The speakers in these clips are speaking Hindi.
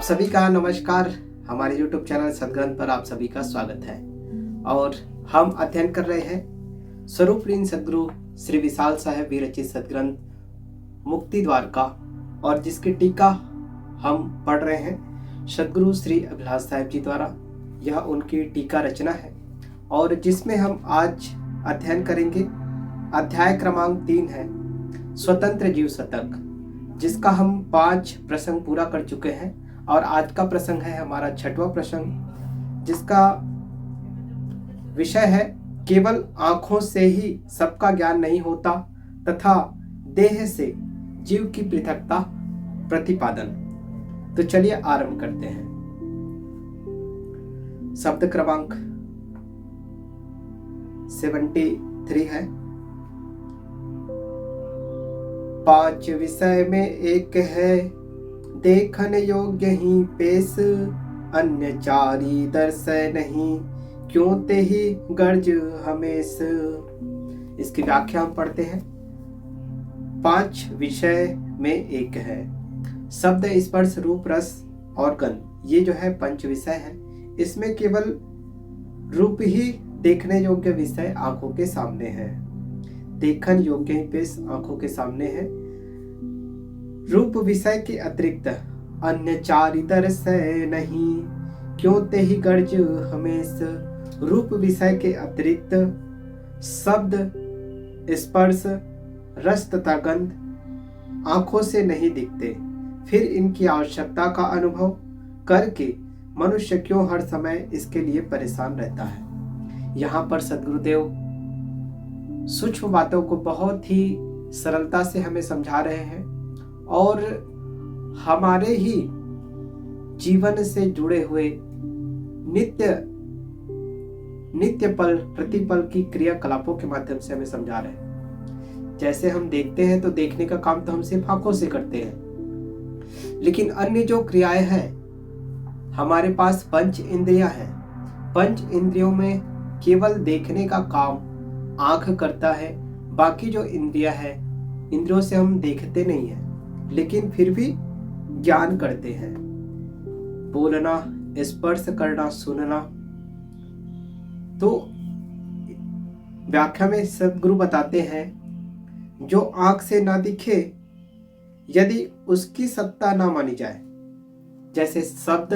सभी का नमस्कार। हमारे YouTube चैनल सदग्रंथ पर आप सभी का स्वागत है और हम अध्ययन कर रहे हैं स्वरूप लीन सदगुरु श्री विशाल साहेब विरचित सदग्रंथ मुक्ति द्वार का, और जिसकी टीका हम पढ़ रहे हैं सदगुरु श्री अभिलाष साहेब जी द्वारा। यह उनकी टीका रचना है और जिसमें हम आज अध्ययन करेंगे अध्याय क्रमांक 3 है स्वतंत्र जीव शतक, जिसका हम 5 प्रसंग पूरा कर चुके हैं और आज का प्रसंग है हमारा 6वां प्रसंग, जिसका विषय है केवल आंखों से ही सबका ज्ञान नहीं होता तथा देह से जीव की पृथकता प्रतिपादन। तो चलिए आरंभ करते हैं। शब्द क्रमांक 73 है। 5 विषय में एक है देखन योग्य ही पेश, अन्य चारी दर्शय नहीं क्यों ते ही गर्ज हमेश। इसकी व्याख्या हम पढ़ते हैं। 5 विषय में एक है। शब्द, स्पर्श, रूप, रस और गंध, ये जो है 5 विषय है। इसमें केवल रूप ही देखने योग्य विषय आंखों के सामने है। देखन योग्य ही पेश आंखों के सामने है। रूप विषय के अतिरिक्त अन्य चारि दर्शय नहीं क्यों ते ही गर्ज हमेश। रूप विषय के अतिरिक्त शब्द, स्पर्श, रस तथा गंध आंखों से नहीं दिखते, फिर इनकी आवश्यकता का अनुभव करके मनुष्य क्यों हर समय इसके लिए परेशान रहता है। यहाँ पर सद्गुरुदेव सूक्ष्म बातों को बहुत ही सरलता से हमें समझा रहे हैं और हमारे ही जीवन से जुड़े हुए नित्य पल प्रतिपल की क्रियाकलापों के माध्यम से हमें समझा रहे हैं। जैसे हम देखते हैं तो देखने का काम तो हम सिर्फ आंखों से करते हैं, लेकिन अन्य जो क्रियाएं हैं, हमारे पास 5 इंद्रियां हैं। 5 इंद्रियों में केवल देखने का काम आंख करता है। बाकी जो इंद्रियां हैं, इंद्रियों से हम देखते नहीं हैं लेकिन फिर भी ज्ञान करते हैं। बोलना, स्पर्श करना, सुनना। तो व्याख्या में सद्गुरु बताते हैं जो आंख से ना दिखे यदि उसकी सत्ता ना मानी जाए। जैसे शब्द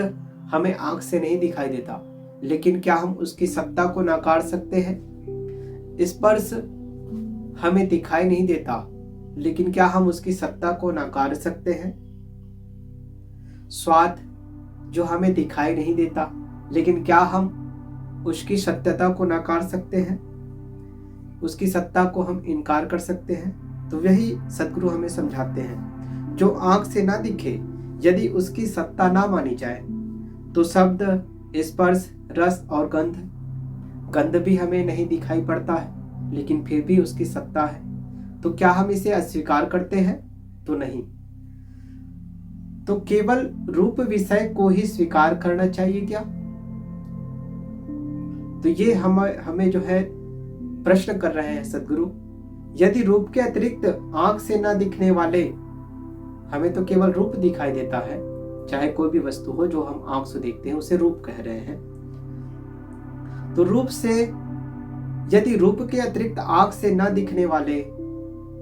हमें आंख से नहीं दिखाई देता, लेकिन क्या हम उसकी सत्ता को नकार सकते हैं। स्पर्श हमें दिखाई नहीं देता, लेकिन क्या हम उसकी सत्ता को नकार सकते हैं। स्वाद जो हमें दिखाई नहीं देता, लेकिन क्या हम उसकी सत्यता को नकार सकते हैं, उसकी सत्ता को हम इनकार कर सकते हैं। तो वही सद्गुरु हमें समझाते हैं, जो आंख से ना दिखे यदि उसकी सत्ता ना मानी जाए तो शब्द, स्पर्श, रस और गंध भी हमें नहीं दिखाई पड़ता है, लेकिन फिर भी उसकी सत्ता है। तो क्या हम इसे अस्वीकार करते हैं? तो नहीं। तो केवल रूप विषय को ही स्वीकार करना चाहिए क्या? तो ये हमें जो है प्रश्न कर रहे हैं सद्गुरु। यदि रूप के अतिरिक्त आंख से ना दिखने वाले, हमें तो केवल रूप दिखाई देता है, चाहे कोई भी वस्तु हो जो हम आंख से देखते हैं उसे रूप कह रहे हैं। तो रूप से, यदि रूप के अतिरिक्त आंख से ना दिखने वाले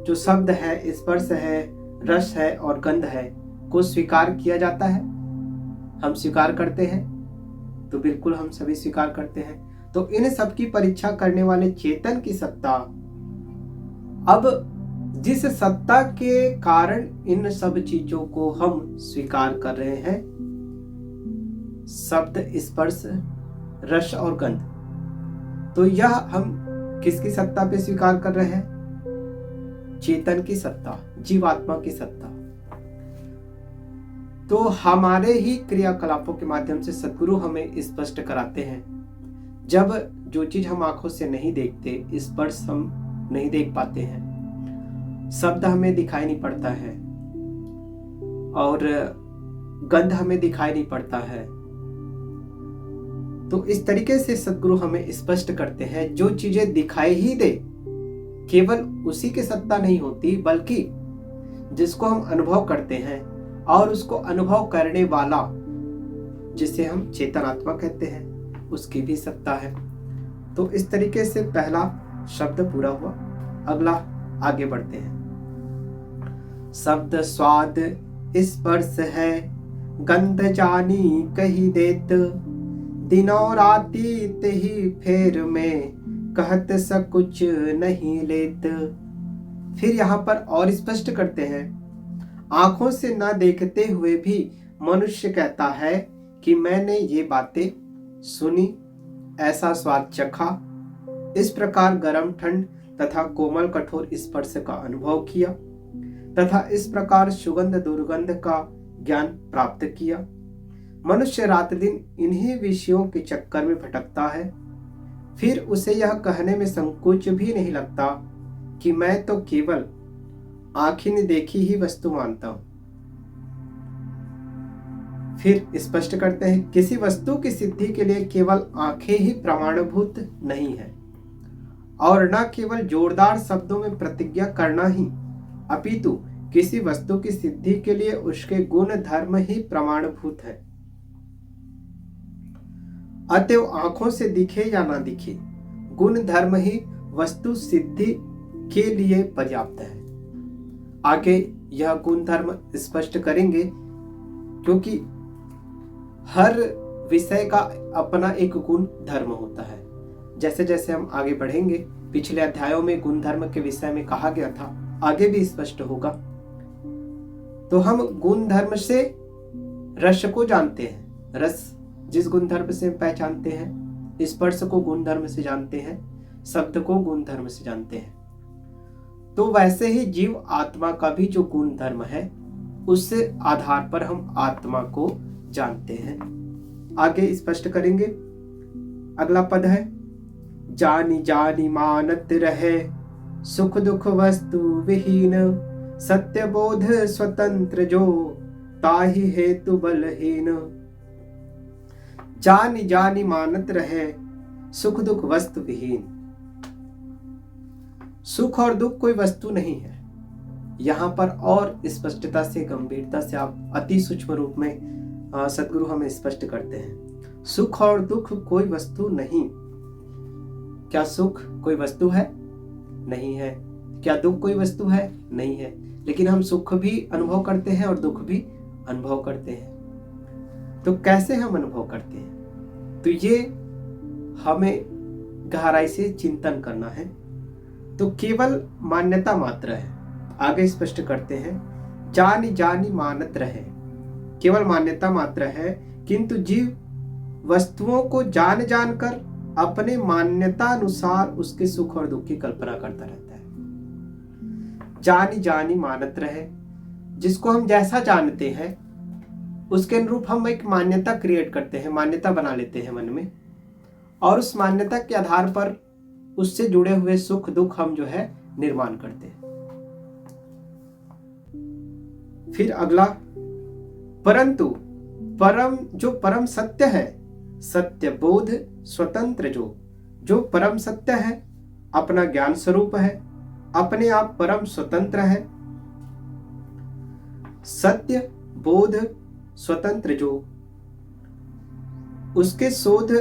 जो शब्द है, स्पर्श है, रस है और गंध है को स्वीकार किया जाता है, हम स्वीकार करते हैं। तो बिल्कुल हम सभी स्वीकार करते हैं। तो इन सब की परीक्षा करने वाले चेतन की सत्ता, अब जिस सत्ता के कारण इन सब चीजों को हम स्वीकार कर रहे हैं, शब्द, स्पर्श, रस और गंध, तो यह हम किसकी सत्ता पे स्वीकार कर रहे हैं? चेतन की सत्ता, जीवात्मा की सत्ता। तो हमारे ही क्रियाकलापों के माध्यम से सद्गुरु हमें स्पष्ट कराते हैं, जब जो चीज हम आंखों से नहीं देखते, स्पर्श हम नहीं देख पाते हैं, शब्द हमें दिखाई नहीं पड़ता है और गंध हमें दिखाई नहीं पड़ता है, तो इस तरीके से सद्गुरु हमें स्पष्ट करते हैं जो चीजें दिखाई ही दे केवल उसी की सत्ता नहीं होती, बल्कि जिसको हम अनुभव करते हैं और उसको अनुभव करने वाला जिसे हम चेतन आत्मा कहते हैं, उसकी भी सत्ता है। तो इस तरीके से पहला शब्द पूरा हुआ। अगला आगे बढ़ते हैं। शब्द स्वाद स्पर्श है, गंध जानी कही देत, दिनों राती तेही फेर में, कहत स कुछ नहीं लेत। फिर यहाँ पर और स्पष्ट करते हैं, आंखों से ना देखते हुए भी मनुष्य कहता है कि मैंने ये बातें सुनी, ऐसा स्वाद चखा, इस प्रकार गर्म ठंड तथा कोमल कठोर स्पर्श का अनुभव किया तथा इस प्रकार सुगंध दुर्गंध का ज्ञान प्राप्त किया। मनुष्य रात दिन इन्हीं विषयों के चक्कर में भटकता है। फिर उसे यह कहने में संकोच भी नहीं लगता कि मैं तो केवल आंखी ने देखी ही वस्तु मानता हूं। फिर स्पष्ट करते हैं, किसी वस्तु की सिद्धि के लिए केवल आंखें ही प्रमाणभूत नहीं है, और न केवल जोरदार शब्दों में प्रतिज्ञा करना ही, अपितु किसी वस्तु की सिद्धि के लिए उसके गुण धर्म ही प्रमाणभूत है। अतएव आंखों से दिखे या ना दिखे, गुण धर्म ही वस्तु सिद्धि के लिए पर्याप्त है। आगे यह गुण धर्म स्पष्ट करेंगे, क्योंकि हर विषय का अपना एक गुण धर्म होता है। जैसे जैसे हम आगे बढ़ेंगे, पिछले अध्यायों में गुण धर्म के विषय में कहा गया था, आगे भी स्पष्ट होगा। तो हम गुण धर्म से रस को जानते हैं, रस जिस गुण धर्म से पहचानते हैं, स्पर्श को गुण धर्म से जानते हैं, शब्द को गुण धर्म से जानते हैं। तो वैसे ही जीव आत्मा का भी जो गुण धर्म है, उस आधार पर हम आत्मा को जानते हैं। आगे स्पष्ट करेंगे। अगला पद है, जानी जानी मानत रहे, सुख दुख वस्तु विहीन, सत्य बोध स्वतंत्र जो, ताहि हेतु बलहीन। जानी जानी मानत रहे, सुख दुख वस्तु विहीन। सुख और दुख कोई वस्तु नहीं है। यहाँ पर और स्पष्टता से, गंभीरता से, आप अति सूक्ष्म रूप में सदगुरु हमें स्पष्ट करते हैं, सुख और दुख कोई वस्तु नहीं। क्या सुख कोई वस्तु है? नहीं है। क्या दुख कोई वस्तु है? नहीं है। लेकिन हम सुख भी अनुभव करते हैं और दुख भी अनुभव करते हैं। तो कैसे हम अनुभव करते हैं? तो ये हमें गहराई से चिंतन करना है। तो केवल मान्यता मात्र है। आगे स्पष्ट करते हैं, जानी जानी मानत रहे, केवल मान्यता मात्र है, किंतु जीव वस्तुओं को जान जान कर अपने मान्यता अनुसार उसके सुख और दुख की कल्पना करता रहता है। जानी जानी मानत रहे, जिसको हम जैसा जानते हैं उसके अनुरूप हम एक मान्यता क्रिएट करते हैं, मान्यता बना लेते हैं मन में, और उस मान्यता के आधार पर उससे जुड़े हुए सुख दुख हम जो है निर्माण करते हैं। फिर अगला, परंतु परम सत्य है, सत्य बोध स्वतंत्र जो परम सत्य है, अपना ज्ञान स्वरूप है, अपने आप परम स्वतंत्र है। सत्य बोध स्वतंत्र जो, उसके शोध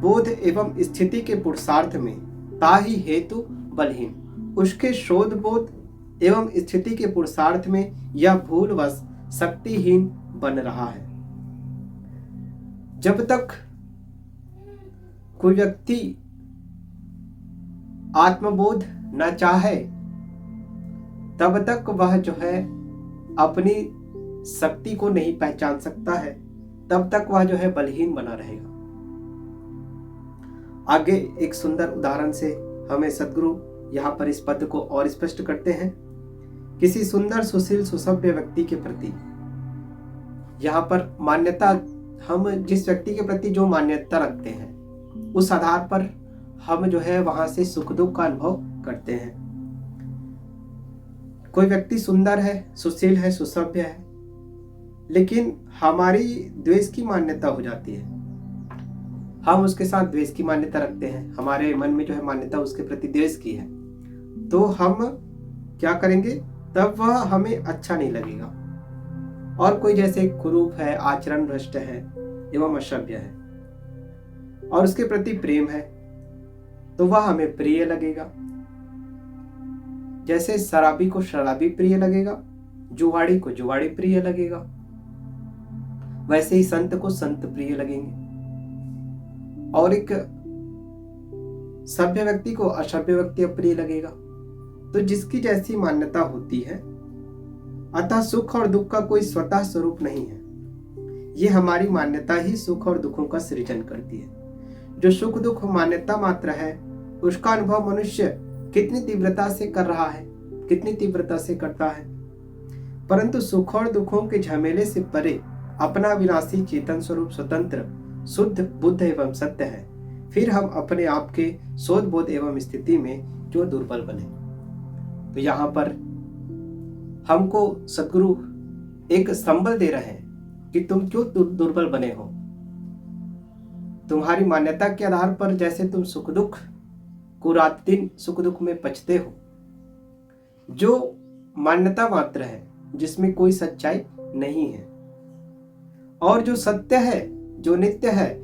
बोध एवं स्थिति के पुरुषार्थ में ताहि हेतु बलहीन, उसके शोध बोध एवं स्थिति के पुरुषार्थ में यह भूलवश शक्तिहीन बन रहा है। जब तक कोई व्यक्ति आत्मबोध न चाहे, तब तक वह जो है अपनी शक्ति को नहीं पहचान सकता है, तब तक वह जो है बलहीन बना रहेगा। आगे एक सुंदर उदाहरण से हमें सद्गुरु यहाँ पर इस पद को और स्पष्ट करते हैं। किसी सुंदर सुशील सुसभ्य व्यक्ति के प्रति, यहाँ पर मान्यता, हम जिस व्यक्ति के प्रति जो मान्यता रखते हैं उस आधार पर हम जो है वहां से सुख दुख का अनुभव करते हैं। कोई व्यक्ति सुंदर है, सुशील है, सुसभ्य है, लेकिन हमारी द्वेष की मान्यता हो जाती है, हम उसके साथ द्वेष की मान्यता रखते हैं, हमारे मन में जो है मान्यता उसके प्रति द्वेष की है, तो हम क्या करेंगे, तब वह हमें अच्छा नहीं लगेगा। और कोई जैसे कुरूप है, आचरण भ्रष्ट है, एवं असभ्य है और उसके प्रति प्रेम है तो वह हमें प्रिय लगेगा। जैसे शराबी को शराबी प्रिय लगेगा, जुआड़ी को जुआड़ी प्रिय लगेगा, वैसे ही संत को संत प्रिय लगेंगे और एक सभ्य व्यक्ति को असभ्य व्यक्ति अप्रिय लगेगा। तो जिसकी जैसी मान्यता होती है, अतः सुख और दुख का कोई स्वतः स्वरूप नहीं है। ये हमारी मान्यता ही सुख और दुखों का सृजन करती है। जो सुख दुख मान्यता मात्र है, उसका अनुभव मनुष्य कितनी तीव्रता से कर रहा है, कितनी तीव्रता से करता है। परंतु सुख और दुखों के झमेले से परे अपना विनाशी चेतन स्वरूप स्वतंत्र शुद्ध बुद्ध एवं सत्य है। फिर हम अपने आप के शोध बोध एवं स्थिति में क्यों दुर्बल बने। तो यहाँ पर हमको सद्गुरु एक संबल दे रहे हैं कि तुम क्यों दुर्बल बने हो। तुम्हारी मान्यता के आधार पर जैसे तुम सुख दुख को रात दिन सुख दुख में पचते हो, जो मान्यता मात्र है जिसमें कोई सच्चाई नहीं है, और जो सत्य है, जो नित्य है,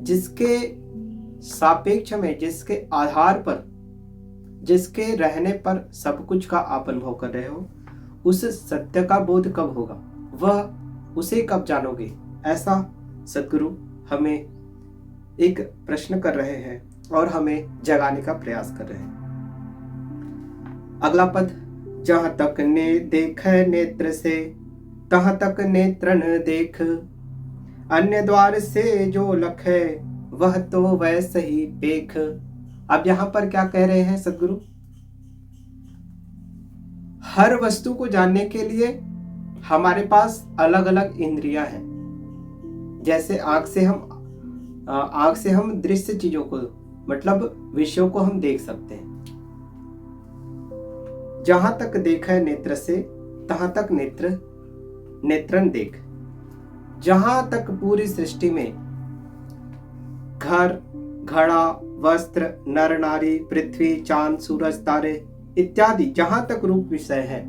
जिसके सापेक्ष में, जिसके आधार पर, जिसके रहने पर सब कुछ का आप अनुभव कर रहे हो, उस सत्य का बोध कब होगा, वह उसे कब जानोगे। ऐसा सद्गुरु हमें एक प्रश्न कर रहे हैं और हमें जगाने का प्रयास कर रहे हैं। अगला पद, जहां तक ने देख नेत्र से तहां तक नेत्रन देख, अन्य द्वार से जो लखे वह तो वैसे ही पेख। अब यहां पर क्या कह रहे हैं सद्गुरु, हर वस्तु को जानने के लिए हमारे पास अलग अलग इंद्रियां हैं। जैसे आंख से हम दृश्य चीजों को, मतलब विषयों को हम देख सकते हैं। जहां तक देखा है नेत्र से तहां तक नेत्रन देख। जहां तक पूरी सृष्टि में घर, घड़ा, वस्त्र, नर नारी, पृथ्वी, चांद, सूरज, तारे इत्यादि जहां तक रूप विषय है,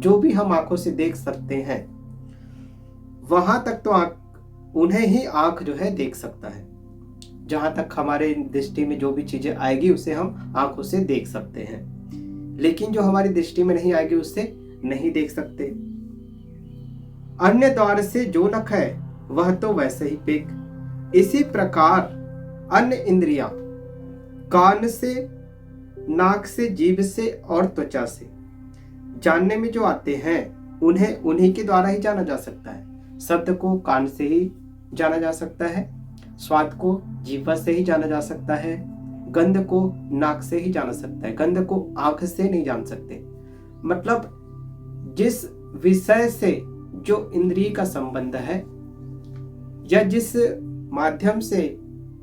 जो भी हम आंखों से देख सकते हैं, वहां तक तो उन्हें ही आंख जो है देख सकता है। जहां तक हमारे दृष्टि में जो भी चीजें आएगी उसे हम आंखों से देख सकते हैं, लेकिन जो हमारी दृष्टि में नहीं आएगी उससे नहीं देख सकते। अन्य द्वार से जो नख है वह तो वैसे ही पेख। इसी प्रकार अन्य इंद्रियां कान से, नाक से, जीभ से और त्वचा से जानने में जो आते हैं, उन्हें उन्हीं के द्वारा ही जाना जा सकता है। शब्द को कान से ही जाना जा सकता है, स्वाद को जीभ से ही जाना जा सकता है, गंध को नाक से ही जाना सकता है, गंध को आंख से नहीं जान सकते। मतलब जिस विषय से जो इंद्रिय का संबंध है, या जिस माध्यम से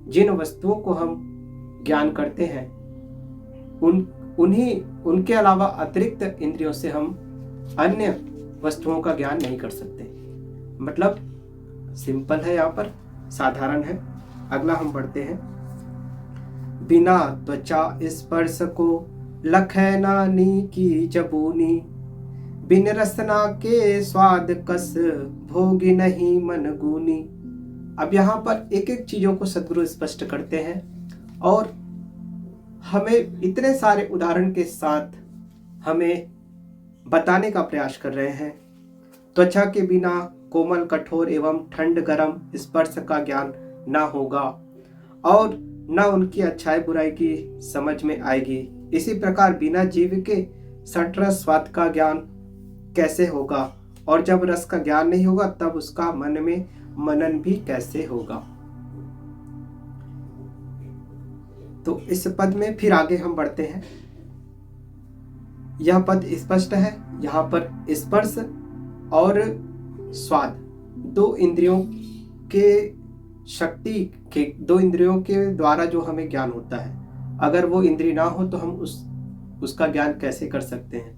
जिन वस्तुओं को हम ज्ञान करते हैं, उनके अलावा अतिरिक्त इंद्रियों से हम अन्य वस्तुओं का ज्ञान नहीं कर सकते। मतलब सिंपल है, यहाँ पर साधारण है। अगला हम पढ़ते हैं, बिना त्वचा स्पर्श को लखै नानी की जबूनी, बिन रसना के स्वाद कस भोगी नहीं मन गुनी। अब यहाँ पर एक एक चीजों को सद्गुरु स्पष्ट करते हैं और हमें इतने सारे उदाहरण के साथ हमें बताने का प्रयास कर रहे हैं। त्वचा के बिना कोमल, कठोर एवं ठंड गरम स्पर्श का ज्ञान ना होगा और न उनकी अच्छाई बुराई की समझ में आएगी। इसी प्रकार बिना जीव के सठरस स्वाद का ज्ञान कैसे होगा, और जब रस का ज्ञान नहीं होगा तब उसका मन में मनन भी कैसे होगा। तो इस पद में फिर आगे हम बढ़ते हैं। यह पद स्पष्ट है। यहाँ पर स्पर्श और स्वाद दो इंद्रियों के द्वारा जो हमें ज्ञान होता है, अगर वो इंद्रिय ना हो तो हम उसका ज्ञान कैसे कर सकते हैं,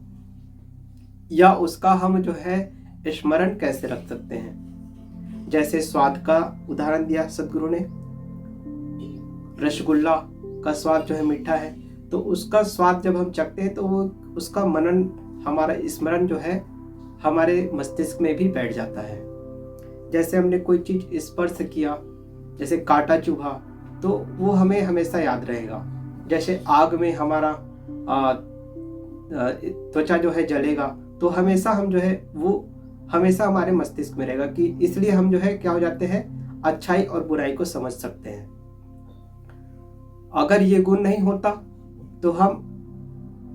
या उसका हम जो है स्मरण कैसे रख सकते हैं। जैसे स्वाद का उदाहरण दिया सद्गुरु ने, रसगुल्ला का स्वाद जो है मीठा है, तो उसका स्वाद जब हम चखते हैं तो वो उसका मनन, हमारा स्मरण जो है हमारे मस्तिष्क में भी बैठ जाता है। जैसे हमने कोई चीज स्पर्श किया, जैसे कांटा चुभा, तो वो हमें हमेशा याद रहेगा। जैसे आग में हमारा त्वचा जो है जलेगा, तो हमेशा हम जो है वो हमेशा हमारे मस्तिष्क में रहेगा, कि इसलिए हम जो है क्या हो जाते हैं, अच्छाई और बुराई को समझ सकते हैं। अगर ये गुण नहीं होता तो हम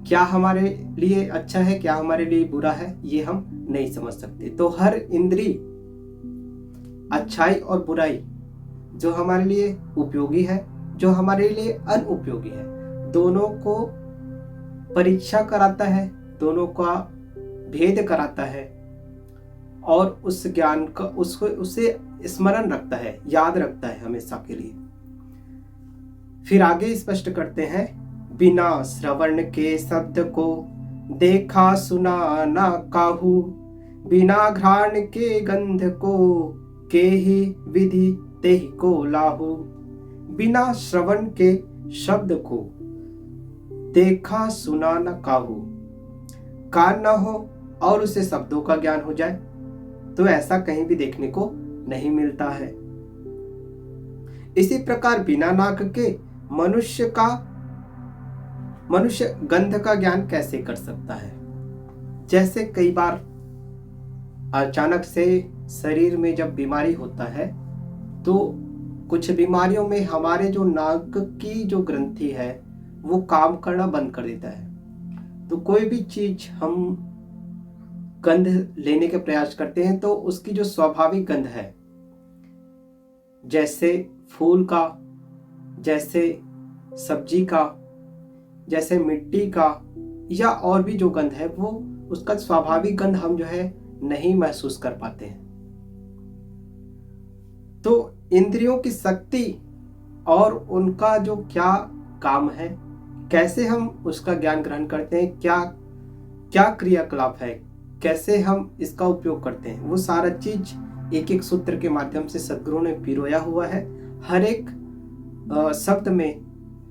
क्या हमारे लिए अच्छा है, क्या हमारे लिए बुरा है, ये हम नहीं समझ सकते। तो हर इंद्री, अच्छाई और बुराई, जो हमारे लिए उपयोगी है, जो हमारे लिए अनुपयोगी है, दोनों को परीक्षा कराता है, दोनों का भेद कराता है, और उस ज्ञान का उसे स्मरण रखता है, याद रखता है हमेशा के लिए। फिर आगे स्पष्ट करते हैं, बिना श्रवण के शब्द को देखा सुना ना काहू, बिना घ्राण के गंध को के ही विधि तेहि को लाहू। बिना श्रवण के शब्द को देखा सुना न काहू, कान न हो और उसे शब्दों का ज्ञान हो जाए, तो ऐसा कहीं भी देखने को नहीं मिलता है। इसी प्रकार बिना नाक के मनुष्य गंध का ज्ञान कैसे कर सकता है। जैसे कई बार अचानक से शरीर में जब बीमारी होता है, तो कुछ बीमारियों में हमारे जो नाक की जो ग्रंथि है वो काम करना बंद कर देता है। तो कोई भी चीज हम गंध लेने के प्रयास करते हैं, तो उसकी जो स्वाभाविक गंध है, जैसे फूल का, जैसे सब्जी का, जैसे मिट्टी का, या और भी जो गंध है, वो उसका स्वाभाविक गंध हम जो है नहीं महसूस कर पाते हैं। तो इंद्रियों की शक्ति और उनका जो क्या काम है, कैसे हम उसका ज्ञान ग्रहण करते हैं, क्या क्या क्रियाकलाप है, कैसे हम इसका उपयोग करते हैं, वो सारा चीज एक एक सूत्र के माध्यम से सद्गुरु ने पिरोया हुआ है। हर एक शब्द में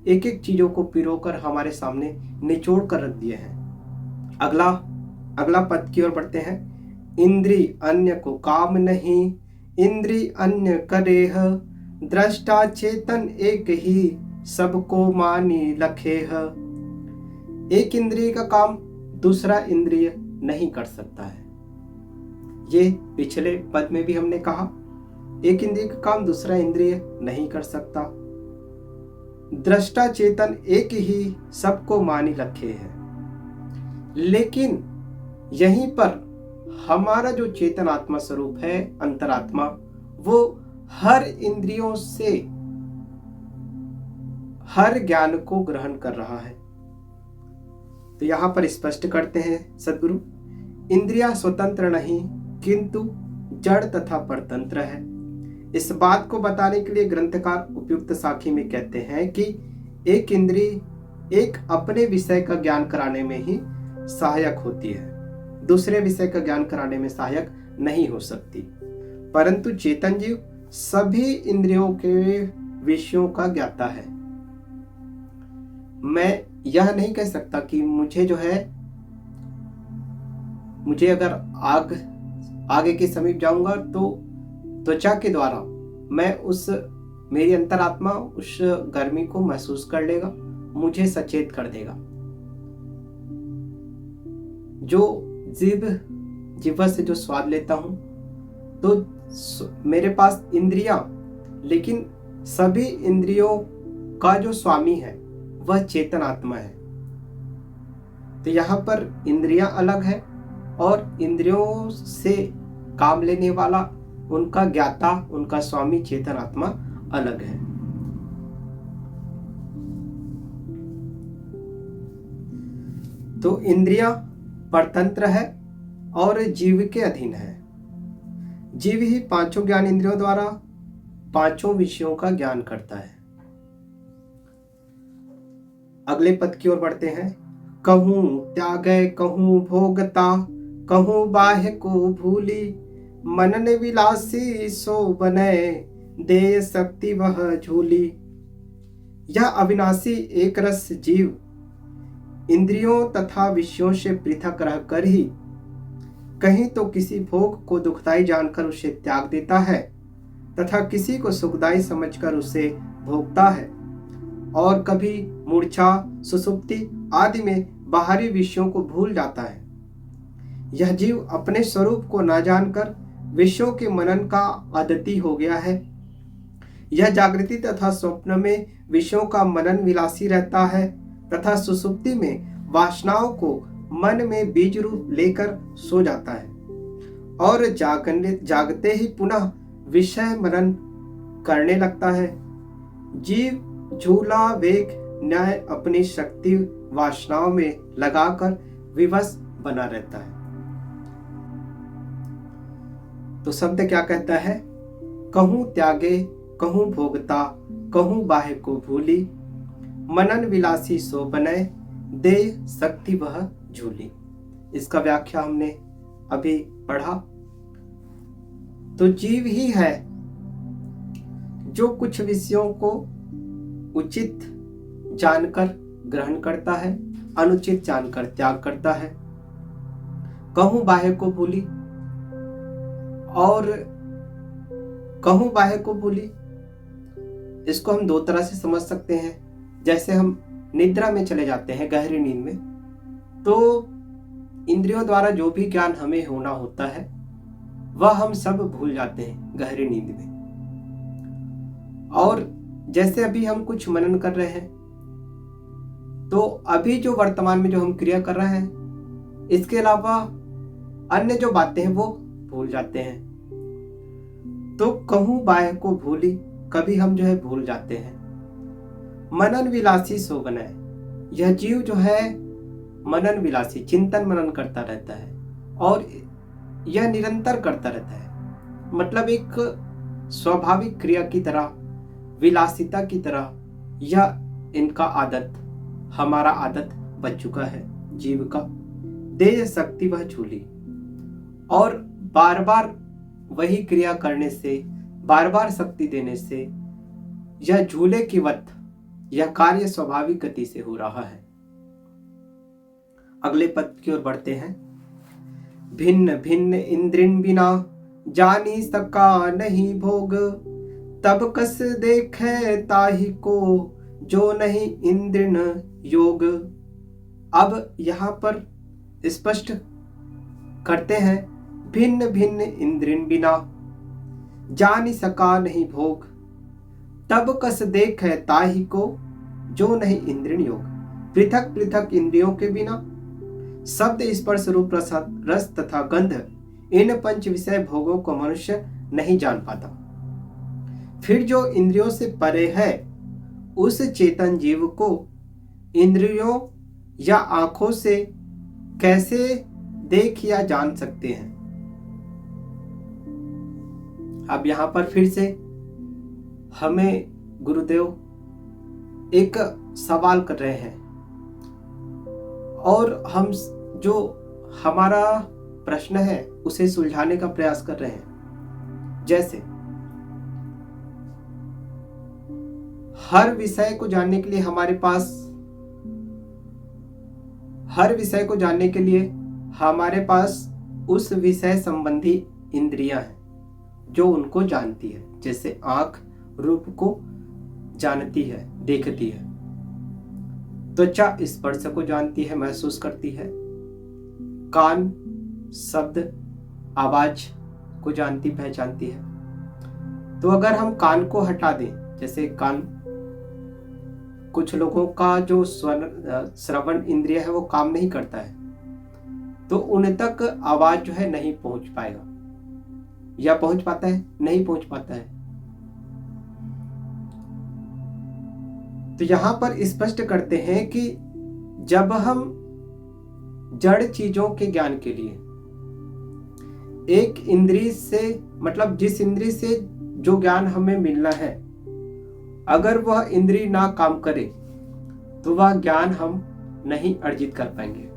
एक एक चीजों को पिरोकर हमारे सामने निचोड़ कर रख दिए हैं। अगला पद की ओर बढ़ते हैं। इंद्री अन्य को काम नहीं, इंद्री अन्य करेह, दृष्टा चेतन एक ही, सबको मानी लखेह। एक इंद्रिय का काम दूसरा इंद्रिय नहीं कर सकता है। ये पिछले पद में भी हमने कहा, एक इंद्रिय का काम दूसरा इंद्रिय नहीं कर सकता। दृष्टा चेतन एक ही, सबको मानी रखे है। लेकिन यहीं पर हमारा जो चेतन आत्मा स्वरूप है, अंतरात्मा, वो हर इंद्रियों से हर ज्ञान को ग्रहण कर रहा है। तो यहां पर स्पष्ट करते हैं सद्गुरु, इंद्रियां स्वतंत्र नहीं किंतु जड़ तथा परतंत्र है। इस बात को बताने के लिए ग्रंथकार उपयुक्त साखी में कहते हैं कि एक इंद्रिय एक अपने विषय का ज्ञान कराने में ही सहायक होती है, दूसरे विषय का ज्ञान कराने में सहायक नहीं हो सकती। परंतु चेतन जीव सभी इंद्रियों के विषयों का ज्ञाता है। मैं यह नहीं कह सकता कि मुझे अगर आगे के समीप जाऊंगा तो त्वचा के द्वारा मेरी अंतरात्मा उस गर्मी को महसूस कर लेगा, मुझे सचेत कर देगा। जो जीवा से जो स्वाद लेता हूं, तो मेरे पास इंद्रियां, लेकिन सभी इंद्रियों का जो स्वामी है वह चेतन आत्मा है। तो यहाँ पर इंद्रियां अलग है और इंद्रियों से काम लेने वाला, उनका ज्ञाता, उनका स्वामी चेतन आत्मा अलग है। तो इंद्रियां परतंत्र है और जीव के अधीन है। जीव ही पांचों ज्ञान इंद्रियों द्वारा पांचों विषयों का ज्ञान करता है। अगले पद की ओर बढ़ते हैं। कहूं त्यागै कहूं भोगता, कहूं बाह्य को भूली, मनन विलासी सो बने, दे शक्ति वह झूली। यह अविनाशी एक रस जीव इंद्रियों तथा विषयों से पृथक रहकर ही कहीं तो किसी भोग को दुखदाई जानकर उसे त्याग देता है तथा किसी को सुखदाई समझकर उसे भोगता है, और कभी मूर्छा, सुसुप्ति आदि में बाहरी विषयों को भूल जाता है। यह जीव अपने स्वरूप को न जानकर विषयों के मनन का आदती हो गया है। यह जागृति तथा स्वप्न में विषयों का मनन विलासी रहता है तथा सुसुप्ति में वासनाओं को मन में बीज रूप लेकर सो जाता है, और जागते ही पुनः विषय मनन करने लगता है। जीव झूला वेग न्याय अपनी शक्ति वासनाओं में लगाकर विवश बना रहता है। तो शब्द क्या कहता है? कहूं त्यागे कहूं भोगता, कहूं बाह्य को भूली, मनन विलासी सो बने, दे शक्ति वह झूली। इसका व्याख्या हमने अभी पढ़ा। तो जीव ही है जो कुछ विषयों को उचित जानकर ग्रहण करता है, अनुचित जानकर त्याग करता है। कहूं बाह्य को भूली, और कहूं बाह्य को भूली, इसको हम दो तरह से समझ सकते हैं। जैसे हम निद्रा में चले जाते हैं, गहरी नींद में, तो इंद्रियों द्वारा जो भी ज्ञान हमें होना होता है वह हम सब भूल जाते हैं गहरी नींद में। और जैसे अभी हम कुछ मनन कर रहे हैं, तो अभी जो वर्तमान में जो हम क्रिया कर रहे हैं, इसके अलावा अन्य जो बातें हैं वो भूल जाते हैं। तो कहूं बाह्य को भूली, कभी हम जो है भूल जाते हैं। मनन विलासी सो बनाए, यह जीव जो है मनन विलासी, चिंतन मनन करता रहता है, और यह निरंतर करता रहता है। मतलब एक स्वाभाविक क्रिया की तरह, विलासिता की तरह यह इनका आदत, हमारा आदत बन चुका है जीव का। दे शक्ति वह झूली, और बार बार वही क्रिया करने से, बार बार शक्ति देने से यह झूले की वत, यह कार्य स्वाभाविक गति से हो रहा है। अगले पद की ओर बढ़ते हैं। भिन्न भिन्न इंद्रिन बिना जानी सका नहीं भोग, तब कस देखे ताहि को जो नहीं इंद्रिन योग। अब यहाँ पर स्पष्ट करते हैं, भिन्न भिन्न इंद्रिन बिना जानी सका नहीं भोग, तब कस देखे ताहि को जो नहीं इंद्रिन योग। पृथक पृथक इंद्रियों के बिना शब्द, स्पर्श, रूप, रस तथा गंध, इन पंच विषय भोगों को मनुष्य नहीं जान पाता। फिर जो इंद्रियों से परे है, उस चेतन जीव को इंद्रियों या आंखों से कैसे देख या जान सकते हैं? अब यहां पर फिर से हमें गुरुदेव एक सवाल कर रहे हैं, और हम जो हमारा प्रश्न है उसे सुलझाने का प्रयास कर रहे हैं। जैसे हर विषय को जानने के लिए हमारे पास उस विषय संबंधी इंद्रियां हैं जो उनको जानती है। जैसे आंख रूप को जानती है, देखती है। त्वचा स्पर्श को जानती है, महसूस करती है। कान शब्द आवाज को जानती पहचानती है। तो अगर हम कान को हटा दें, जैसे कान, कुछ लोगों का जो श्रवण इंद्रिय है वो काम नहीं करता है, तो उन तक आवाज जो है नहीं पहुंच पाएगा। या पहुंच पाता है? नहीं पहुंच पाता है। तो यहां पर स्पष्ट करते हैं कि जब हम जड़ चीजों के ज्ञान के लिए एक इंद्रिय से, मतलब जिस इंद्रिय से जो ज्ञान हमें मिलना है, अगर वह इंद्रिय ना काम करे तो वह ज्ञान हम नहीं अर्जित कर पाएंगे।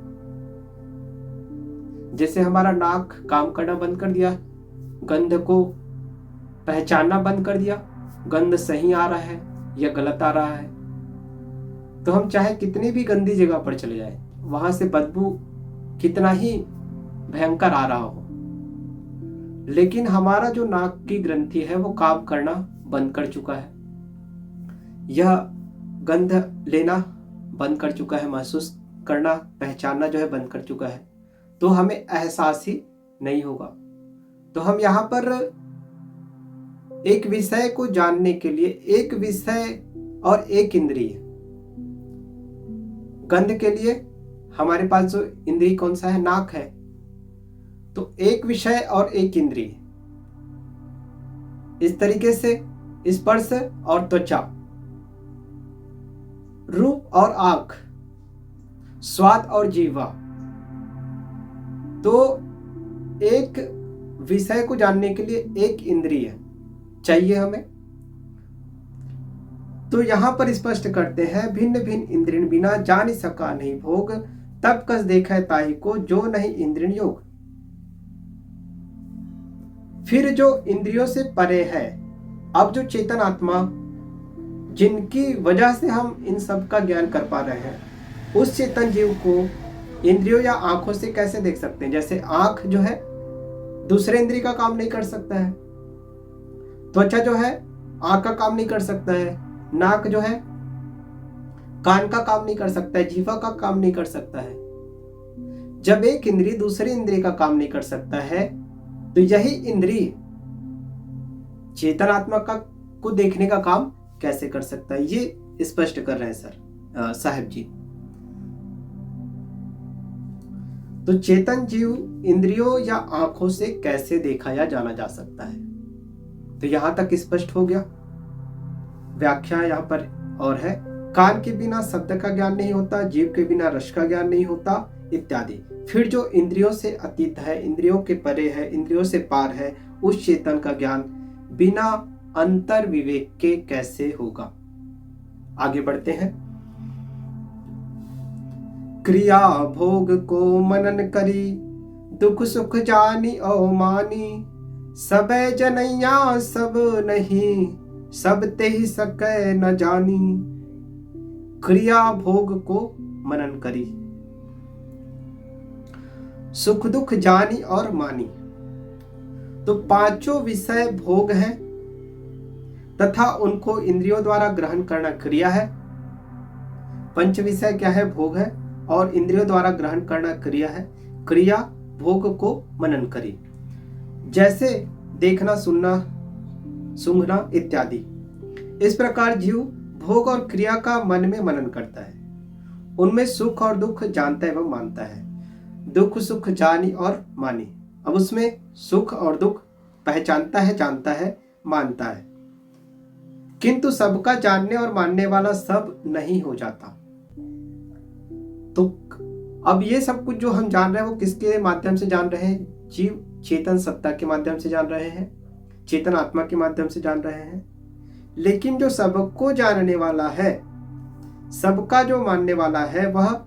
जैसे हमारा नाक काम करना बंद कर दिया, गंध को पहचानना बंद कर दिया, गंध सही आ रहा है या गलत आ रहा है, तो हम चाहे कितनी भी गंदी जगह पर चले जाए, वहां से बदबू कितना ही भयंकर आ रहा हो, लेकिन हमारा जो नाक की ग्रंथि है वो काम करना बंद कर चुका है, यह गंध लेना बंद कर चुका है, महसूस करना पहचानना जो है बंद कर चुका है, तो हमें एहसास ही नहीं होगा। तो हम यहाँ पर एक विषय को जानने के लिए एक विषय और एक इंद्रिय, गंध के लिए हमारे पास जो इंद्रिय कौन सा है, नाक है, तो एक विषय और एक इंद्रिय, इस तरीके से स्पर्श और त्वचा, रूप और आंख, स्वाद और जीवा, तो एक विषय को जानने के लिए एक इंद्रिय चाहिए हमें। तो यहां पर स्पष्ट करते हैं, भिन्न भिन्न इंद्रिय बिना जान सका नहीं भोग, तब कस देखै ताहि को जो नहीं इंद्रिय योग। फिर जो इंद्रियों से परे है, अब जो चेतन आत्मा जिनकी वजह से हम इन सब का ज्ञान कर पा रहे हैं, उस चेतन जीव को इंद्रियों या आंखों से कैसे देख सकते हैं। जैसे आंख जो है दूसरे इंद्रिय का काम नहीं कर सकता है, त्वचा जो है आंख का काम नहीं कर सकता है, नाक जो है कान का काम नहीं कर सकता है, जीवा का काम नहीं कर सकता है। जब एक इंद्रिय दूसरे इंद्रिय का काम नहीं कर सकता है, तो यही इंद्रिय चेतन आत्मा का को देखने का काम कैसे कर सकता है, ये स्पष्ट कर रहे हैं सर साहब जी। तो चेतन जीव इंद्रियों या आंखों से कैसे देखा या जाना जा सकता है, तो यहां तक स्पष्ट हो गया। व्याख्या यहां पर और है, कान के बिना शब्द का ज्ञान नहीं होता, जीव के बिना रस का ज्ञान नहीं होता इत्यादि। फिर जो इंद्रियों से अतीत है, इंद्रियों के परे है, इंद्रियों से पार है, उस चेतन का ज्ञान बिना अंतर विवेक के कैसे होगा। आगे बढ़ते हैं। क्रिया भोग को मनन करी, दुख सुख जानी अवमानी, सबे जनैया सब नहीं, सब ते ही सकै न जानी। क्रिया भोग को मनन करी, सुख दुख जानी और मानी। तो पांचों विषय भोग हैं तथा उनको इंद्रियों द्वारा ग्रहण करना क्रिया है। पंच विषय क्या है, भोग है, और इंद्रियों द्वारा ग्रहण करना क्रिया है। क्रिया भोग को मनन करी, जैसे देखना, सुनना, सूंघना इत्यादि। इस प्रकार जीव भोग और क्रिया का मन में मनन करता है, उनमें सुख और दुख जानता एवं मानता है। दुख सुख जानी और मानी, अब उसमें सुख और दुख पहचानता है, जानता है, मानता है। किंतु सबका जानने और मानने वाला सब नहीं हो जाता। तो अब ये सब कुछ जो हम जान रहे हैं वो किसके माध्यम से जान रहे हैं, जीव चेतन सत्ता के माध्यम से जान रहे हैं, चेतन आत्मा के माध्यम से जान रहे हैं। लेकिन जो सबको जानने वाला है, सबका जो मानने वाला है, वह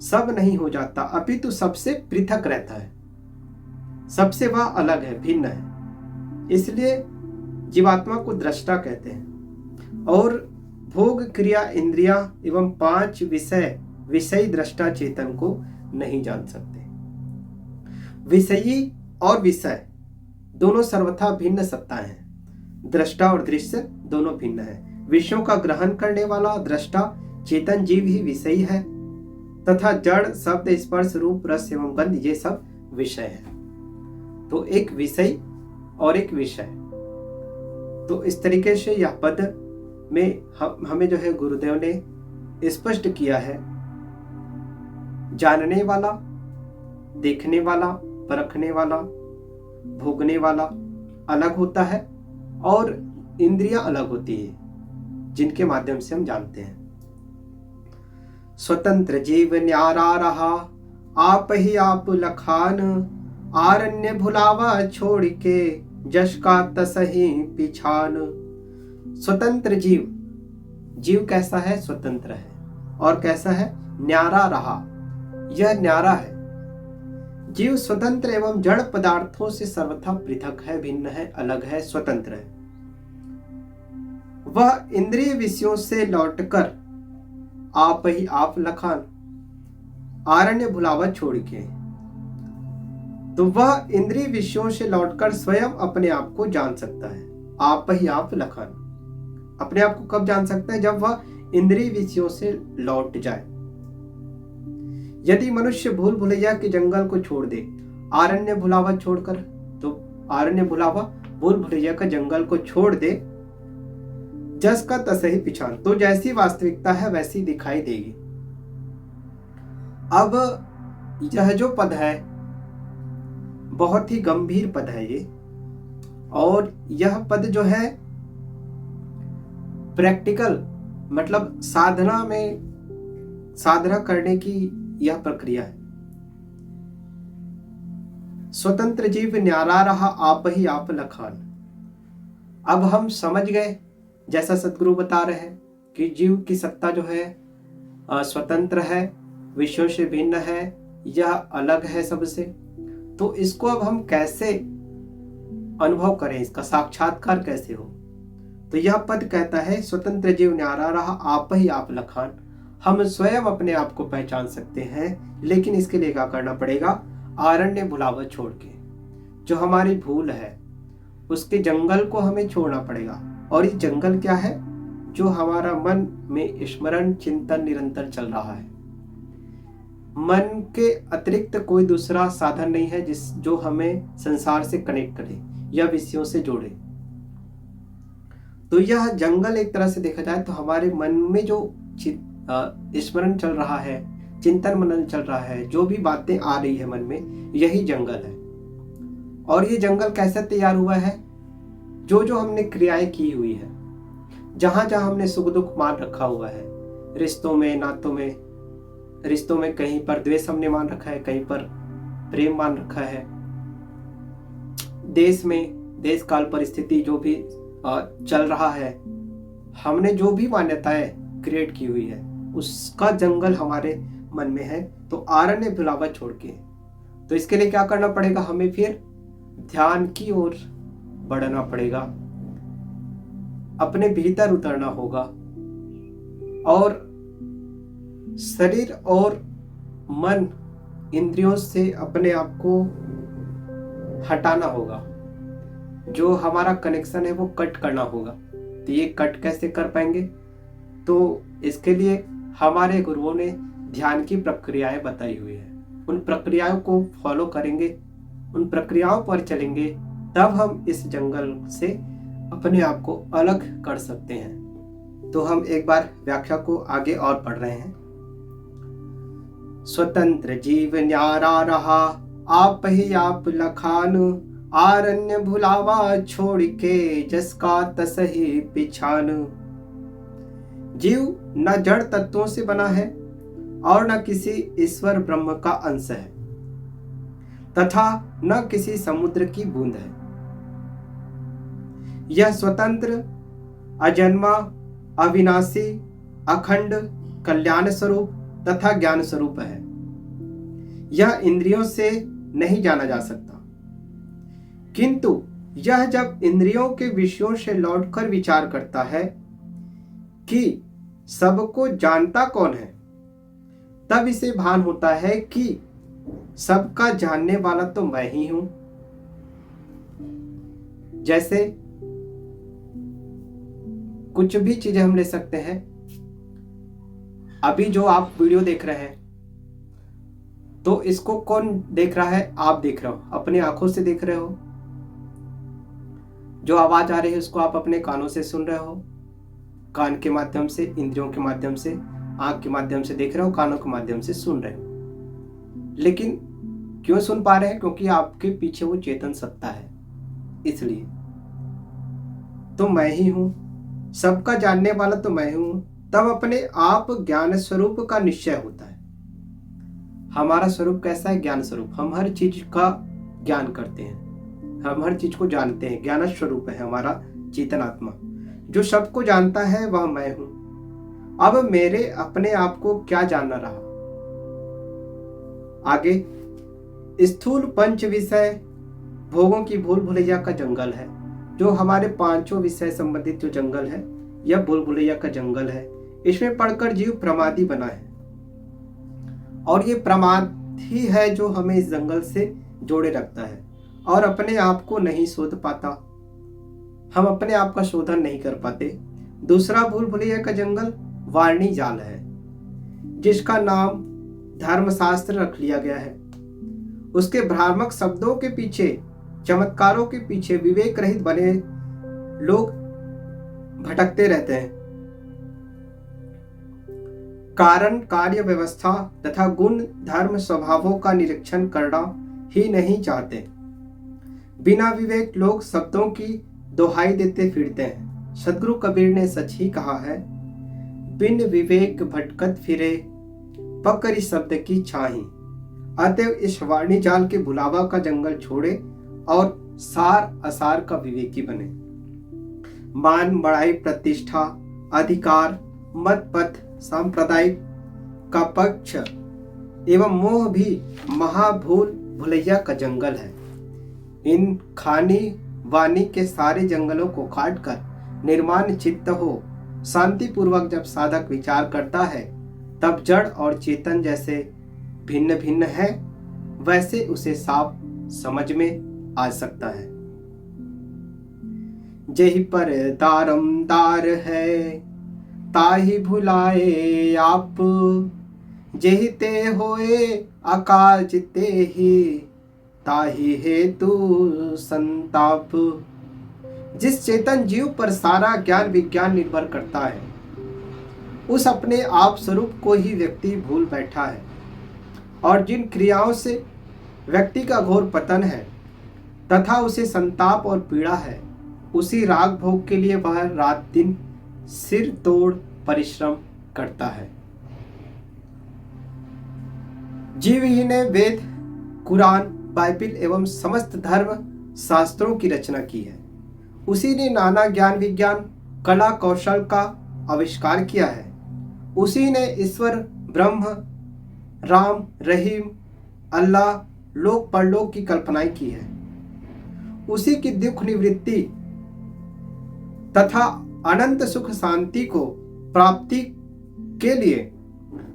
सब नहीं हो जाता, अपितु सबसे पृथक रहता है, सबसे वह अलग है, भिन्न है। इसलिए जीवात्मा को दृष्टा कहते हैं। और भोग क्रिया इंद्रिया एवं पांच विषय विषयी दृष्टा चेतन को नहीं जान सकते। विषयी और विषय दोनों सर्वथा भिन्न सत्ताएं हैं, दृष्टा और दृश्य दोनों भिन्न है। विषयों का ग्रहण करने वाला दृष्टा चेतन जीव ही विषयी है, तथा जड़ शब्द स्पर्श रूप रस एवं गंध ये सब विषय है। तो एक विषय और एक विषय। तो इस तरीके से यह पद में हमें जो है गुरुदेव ने स्पष्ट किया है, जानने वाला, देखने वाला, परखने वाला, भोगने वाला अलग होता है और इंद्रियां अलग होती है, जिनके माध्यम से हम जानते हैं। स्वतंत्र जीव न्यारा रहा, आप ही आप लखान, आरण्य भुलावा छोड़ के, जश का तसही पिछान। स्वतंत्र जीव, जीव कैसा है, स्वतंत्र है, और कैसा है, न्यारा रहा, यह न्यारा है। जीव स्वतंत्र एवं जड़ पदार्थों से सर्वथा पृथक है, भिन्न है, अलग है, स्वतंत्र है। वह इंद्रिय विषयों से लौटकर आप ही आप लखान, आरण्य भुलावा छोड़ के। तो वह इंद्रिय विषयों से लौटकर स्वयं अपने आप को जान सकता है। आप ही आप लखान अपने आप को कब जान सकता है? जब वह इंद्रिय विषयों से लौट जाए। यदि मनुष्य भूल भुलैया के जंगल को छोड़ दे, आरण्य भुलावा छोड़कर, तो आरण्य भुलावा भूल भुलैया का जंगल को छोड़ दे, जस का तसही पिछान, तो जैसी वास्तविकता है वैसी दिखाई देगी। अब यह जो पद है बहुत ही गंभीर पद है ये, और यह पद जो है प्रैक्टिकल मतलब साधना करने की यह प्रक्रिया है। स्वतंत्र जीव न्यारा रहा आप ही आप लखान। अब हम समझ गए, जैसा सदगुरु बता रहे हैं कि जीव की सत्ता जो है स्वतंत्र है, विषयों से भिन्न है, यह अलग है सबसे। तो इसको अब हम कैसे अनुभव करें, इसका साक्षात्कार कैसे हो? तो यह पद कहता है स्वतंत्र जीव न्यारा रहा आप ही आप लखान। हम स्वयं अपने आप को पहचान सकते हैं, लेकिन इसके लिए क्या करना पड़ेगा? आरण्य भुलावा छोड़ के, जो हमारी भूल है उसके जंगल को हमें छोड़ना पड़ेगा। और ये जंगल क्या है? जो हमारा मन में स्मरण चिंतन निरंतर चल रहा है। मन के अतिरिक्त कोई दूसरा साधन नहीं है जो हमें संसार से कनेक्ट करे या विषयों से जोड़े। तो यह जंगल एक तरह से देखा जाए तो हमारे मन में जो स्मरण चल रहा है, चिंतन मनन चल रहा है, जो भी बातें आ रही है मन में, यही जंगल है। और ये जंगल कैसे तैयार हुआ है? जो हमने क्रियाएं की हुई है, जहां जहां हमने सुख दुख मान रखा हुआ है, रिश्तों में, नातों में, रिश्तों में कहीं पर द्वेष हमने मान रखा है, कहीं पर प्रेम मान रखा है, देश में देश काल परिस्थिति जो भी चल रहा है, हमने जो भी मान्यताएं क्रिएट की हुई है, उसका जंगल हमारे मन में है। तो आरण्य भुलावा छोड़ के, तो इसके लिए क्या करना पड़ेगा? हमें फिर ध्यान की ओर बढ़ना पड़ेगा, अपने भीतर उतरना होगा और शरीर और मन इंद्रियों से अपने आप को हटाना होगा। जो हमारा कनेक्शन है वो कट करना होगा। तो ये कट कैसे कर पाएंगे? तो इसके लिए हमारे गुरुओं ने ध्यान की प्रक्रियाएं बताई हुई है। उन प्रक्रियाओं को फॉलो करेंगे, उन प्रक्रियाओं पर चलेंगे, तब हम इस जंगल से अपने आप को अलग कर सकते हैं। तो हम एक बार व्याख्या को आगे और पढ़ रहे हैं। स्वतंत्र जीव न्यारा रहा आप ही आप लखान, आरण्य भुलावा छोड़ के जसका तसही पिछान। जीव न जड़ तत्वों से बना है और न किसी ईश्वर ब्रह्म का अंश है, तथा न किसी समुद्र की बूंद है। यह स्वतंत्र, अजन्मा, अविनाशी, अखंड, कल्याण स्वरूप तथा ज्ञान स्वरूप है। यह इंद्रियों से नहीं जाना जा सकता, किंतु यह जब इंद्रियों के विषयों से लौटकर विचार करता है कि सबको जानता कौन है, तब इसे भान होता है कि सबका जानने वाला तो मैं ही हूं। जैसे कुछ भी चीजें हम ले सकते हैं। अभी जो आप वीडियो देख रहे हैं, तो इसको कौन देख रहा है? आप देख रहे हो, अपनी आंखों से देख रहे हो। जो आवाज आ रही है उसको आप अपने कानों से सुन रहे हो, कान के माध्यम से, इंद्रियों के माध्यम से, आंख के माध्यम से देख रहे हो, कानों के माध्यम से सुन रहे हो। लेकिन क्यों सुन पा रहे हैं? क्योंकि आपके पीछे वो चेतन सत्ता है, इसलिए। तो मैं ही हूं, सबका जानने वाला तो मैं हूं। तब अपने आप ज्ञान स्वरूप का निश्चय होता है। हमारा स्वरूप कैसा है? ज्ञान स्वरूप। हम हर चीज का ज्ञान करते हैं, हम हर चीज को जानते हैं। ज्ञान स्वरूप है हमारा चेतन आत्मा। जो सबको जानता है वह मैं हूं। अब मेरे अपने आप को क्या जानना रहा? आगे स्थूल पंच विषय भोगों की भूल भुलैया का जंगल है। जो हमारे पांचों विषय संबंधित जो जंगल है, यह भूल भुलैया का जंगल है। इसमें पढ़कर जीव प्रमादी बना है, और ये प्रमाद ही है जो हमें इस जंगल से जोड़े रखता है और अपने आप को नहीं शोध पाता। हम अपने आप का शोधन नहीं कर पाते। दूसरा भूल भुलैया का जंगल वाणी जाल है, जिसका नाम धर्मशास्त्र रख लिया गया है। उसके भ्रामक शब्दों के पीछे, चमत्कारों के पीछे विवेक रहित बने लोग भटकते रहते हैं। कारण, कार्य व्यवस्था तथा गुण, धर्म, स्वभावों का निरीक्षण करना ही नहीं चाहते। बिना विवेक लोग शब्दों की दोहाई देते फिरते हैं। सदगुरु कबीर ने सच ही कहा है, बिन विवेक भटकत फिरे, पकड़ी शब्द की छाही। अतएव इस वाणी जाल के बुलावा का जंगल छोड़े और सार असार का विवेकी बने। मान, बड़ाई, प्रतिष्ठा, अधिकार, मत, पथ, सांप्रदायिक का पक्ष एवं मोह भी महाभूल भुलैया का जंगल है। इन खानी वाणी के सारे जंगलों को काटकर निर्माण चित्त हो, शांति पूर्वक जब साधक विचार करता है, तब जड़ और चेतन जैसे भिन्न भिन्न है, वैसे उसे साफ समझ में आ सकता है। जेहि पर दारमदार है, ताहि भुलाए आप, जेहि ते होए अकाज तेहि, ताहि हेतु संताप। जिस चेतन जीव पर सारा ज्ञान विज्ञान निर्भर करता है, उस अपने आप स्वरूप को ही व्यक्ति भूल बैठा है, और जिन क्रियाओं से व्यक्ति का घोर पतन है तथा उसे संताप और पीड़ा है, उसी राग भोग के लिए वह रात दिन सिर तोड़ परिश्रम करता है। जीव ही ने वेद, कुरान, बाइबिल एवं समस्त धर्म शास्त्रों की रचना की है। उसी ने नाना ज्ञान विज्ञान, कला कौशल का आविष्कार किया है। उसी ने ईश्वर, ब्रह्म, राम, रहीम, अल्लाह, लोक परलोक की कल्पनाएं की है। उसी की दुख निवृत्ति तथा अनंत सुख शांति को प्राप्ति के लिए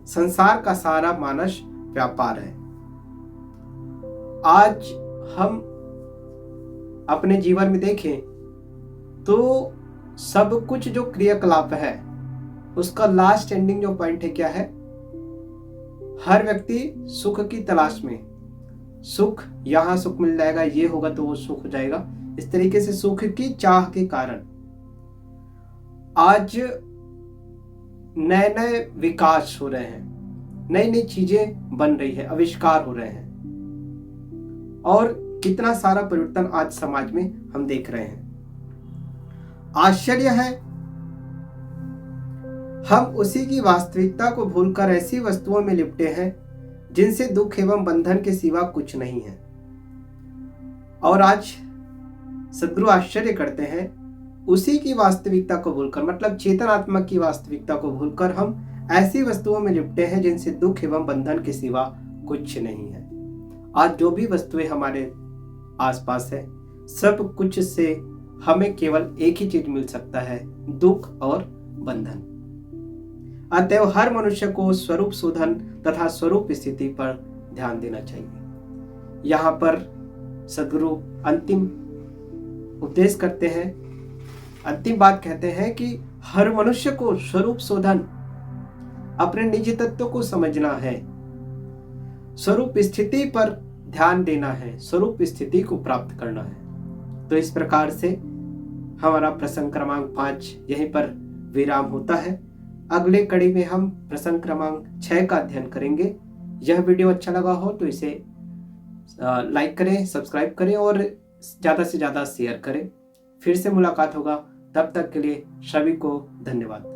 संसार का सारा मानस व्यापार है। आज हम अपने जीवन में देखें तो सब कुछ जो क्रियाकलाप है, उसका लास्ट एंडिंग जो पॉइंट है क्या है? हर व्यक्ति सुख की तलाश में, सुख यहां सुख मिल जाएगा, ये होगा तो वो सुख हो जाएगा, इस तरीके से सुख की चाह के कारण आज नए नए विकास हो रहे हैं, नई नई चीजें बन रही है, आविष्कार हो रहे हैं, और कितना सारा परिवर्तन आज समाज में हम देख रहे हैं। आश्चर्य है, हम उसी की वास्तविकता को भूलकर ऐसी वस्तुओं में लिपटे हैं जिनसे दुख एवं बंधन के सिवा कुछ नहीं है। और आज सद्गुरु आश्चर्य करते हैं, उसी की वास्तविकता को भूलकर, मतलब चेतन आत्मा की वास्तविकता को भूलकर हम ऐसी वस्तुओं में लिपटे हैं जिनसे दुख एवं बंधन के सिवा कुछ नहीं है। आज जो भी वस्तुएं हमारे आसपास है, सब कुछ से हमें केवल एक ही चीज मिल सकता है, दुख और बंधन। अतएव हर मनुष्य को स्वरूप शोधन तथा स्वरूप स्थिति पर ध्यान देना चाहिए। यहाँ पर सद्गुरु अंतिम उपदेश करते हैं, अंतिम बात कहते हैं कि हर मनुष्य को स्वरूप शोधन, अपने निज तत्व को समझना है, स्वरूप स्थिति पर ध्यान देना है, स्वरूप स्थिति को प्राप्त करना है। तो इस प्रकार से हमारा प्रसंग क्रमांक 5 यहीं पर विराम होता है। अगले कड़ी में हम प्रसंग क्रमांक 6 का अध्ययन करेंगे। यह वीडियो अच्छा लगा हो तो इसे लाइक करें, सब्सक्राइब करें और ज़्यादा से ज़्यादा शेयर करें। फिर से मुलाकात होगा, तब तक के लिए सभी को धन्यवाद।